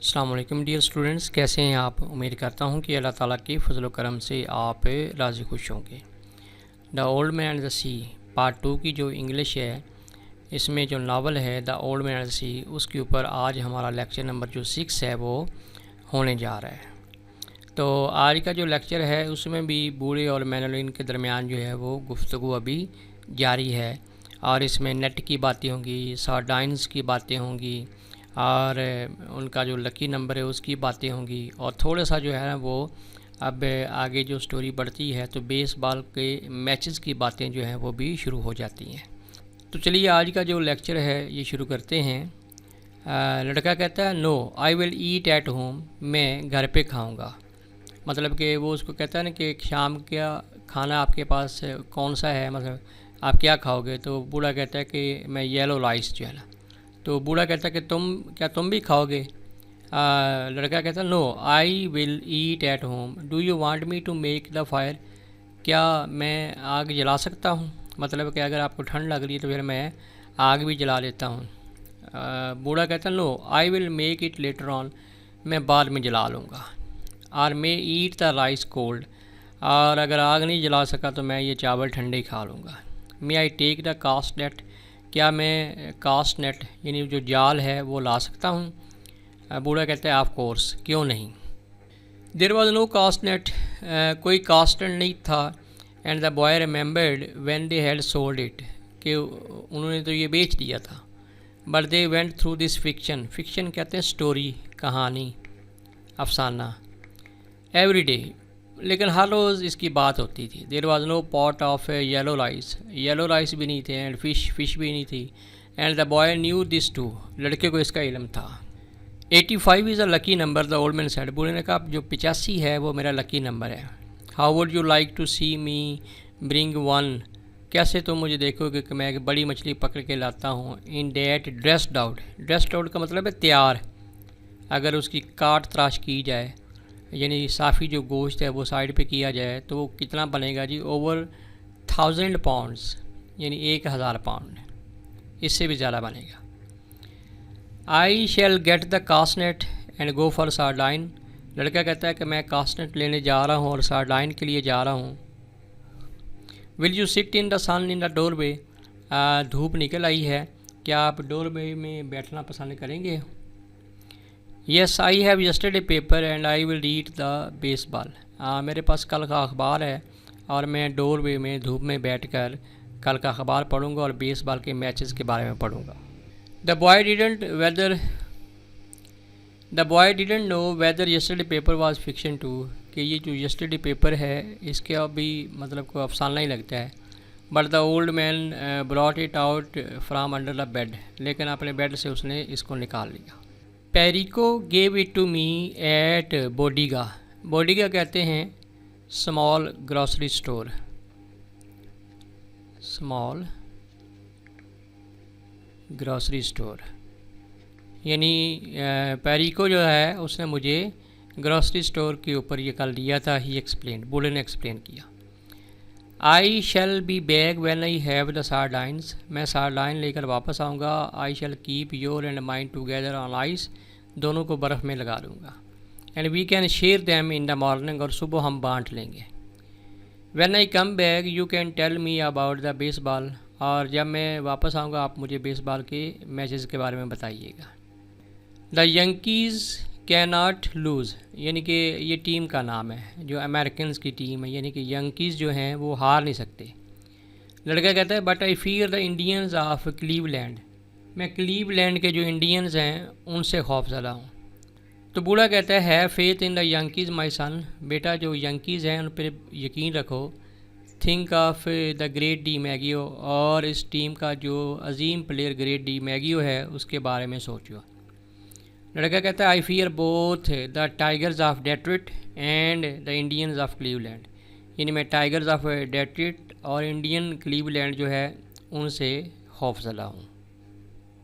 अस्सलाम वालेकुम dear students, कैसे हैं आप। उम्मीद करता हूं कि अल्लाह ताला की फजल करम से आप राज़ी खुश होंगे। The old man and the sea part 2 की जो इंग्लिश है, इसमें जो नावल है the old man and the sea, उसके ऊपर आज हमारा लेक्चर नंबर जो 6 है वो होने जा रहा है। तो आज का जो लेक्चर है उसमें भी बूढ़े और मैनोलिन के दरमियान जो है वो गुफ्तगू अभी जारी है, और इसमें नेट की बातें होंगी, सार्डाइंस की बातें होंगी, और उनका जो लकी नंबर है उसकी बातें होंगी, और थोड़ा सा जो है ना वो अब आगे जो स्टोरी बढ़ती है तो बेसबॉल के मैचेस की बातें जो हैं वो भी शुरू हो जाती हैं। तो चलिए आज का जो लेक्चर है ये शुरू करते हैं। लड़का कहता है no I will eat at home, मैं घर पे खाऊंगा। मतलब कि वो उसको कहता है ना कि शाम का खाना आपके पास कौन सा है, मतलब आप क्या खाओगे। तो बूढ़ा कहता है कि मैं येलो राइस जो है ना। तो बूढ़ा कहता है कि तुम भी खाओगे। लड़का कहता है no I will eat at home, do you want me to make the fire, क्या मैं आग जला सकता हूँ। मतलब कि अगर आपको ठंड लग रही है तो फिर मैं आग भी जला लेता हूँ। बूढ़ा कहता है no I will make it later on, मैं बाद में जला लूँगा। और may eat the rice cold, और अगर आग नहीं जला सका तो मैं ये चावल ठंडे ही खा लूँगा। May I take the cast net, क्या मैं कास्ट नेट यानी जो जाल है वो ला सकता हूँ। बूढ़ा कहता है ऑफ कोर्स, क्यों नहीं। There was no cast net, कोई कास्ट नेट नहीं था। And the boy remembered when they had sold it, कि उन्होंने तो ये बेच दिया था। But they went through this fiction, fiction कहते हैं स्टोरी, कहानी, अफसाना, एवरी डे, लेकिन हर रोज़ इसकी बात होती थी। There was no pot of yellow rice, yellow rice भी नहीं थे, एंड फिश भी नहीं थी। And the boy knew this too, लड़के को इसका इल्म था। 85 is a lucky number, the old man said, बूढ़े ने कहा जो 85 है वो मेरा लकी नंबर है। How would you like to see me bring one, कैसे तुम मुझे देखोगे कि मैं एक बड़ी मछली पकड़ के लाता हूँ। In date dressed out, dressed out का मतलब है तैयार, अगर उसकी काट तराश की जाए यानी साफ़ी जो गोश्त है वो साइड पे किया जाए तो वो कितना बनेगा जी, ओवर 1000 पाउंड्स, यानी 1000 पाउंड, इससे भी ज़्यादा बनेगा। I shall get the cast net and go for sardine, लड़का कहता है कि मैं कास्टनेट लेने जा रहा हूँ और सार्डाइन के लिए जा रहा हूँ। Will you sit in the sun in the doorway, धूप निकल आई है, क्या आप डोरवे में बैठना पसंद करेंगे। Yes I have yesterday paper and I will read the baseball, मेरे पास कल का अखबार है और मैं डोरवे में धूप में बैठकर कल का अखबार पढ़ूंगा और बेसबॉल के मैचेस के बारे में पढ़ूंगा। The boy didn't know whether yesterday paper was fiction too, कि ये जो यस्टरडे पेपर है इसके अभी मतलब को अफसाना ही लगता है। But the old man brought it out from under the bed, लेकिन अपने बेड से उसने इसको निकाल लिया। Perico gave it to me at bodega, bodega कहते हैं small grocery store, small grocery store, यानी पेरिको जो है उसने मुझे ग्रॉसरी स्टोर के ऊपर ये कल दिया था। ही एक्सप्लेन, बूढ़े ने एक्सप्लेन किया। I shall be back when I have the sardines, मैं सार्डाइन लेकर वापस आऊँगा। I shall keep your and mine together on ice, दोनों को बर्फ़ में लगा दूँगा। And we can share them in the morning, और सुबह हम बांट लेंगे। When I come back you can tell me about the baseball, और जब मैं वापस आऊँगा आप मुझे बेसबॉल के मैचेस के बारे में बताइएगा। द यंकीज़ कैन नॉट लूज़, यानी कि ये टीम का नाम है, जो अमेरिकन की टीम है, यानी कि यंकीज़ जो हैं वो हार नहीं सकते। लड़का कहता है but I fear the Indians of Cleveland, मैं क्लीवलैंड के जो इंडियंस हैं उनसे खौफज़दा हूँ। तो बूढ़ा कहता है फेथ इन द यंकीज़ माई सन, बेटा जो यंकीज़ हैं उन पर यकीन रखो। Think of the great DiMaggio, और इस टीम का जो अजीम प्लेयर ग्रेट डी मैगियो है उसके बारे में सोचो। लड़का कहता है I fear both the Tigers of Detroit and the Indians of Cleveland, यानी मैं टाइगर्स ऑफ डेट्रिट और इंडियन क्लीवलैंड जो है उनसे खौफज़दा हूँ।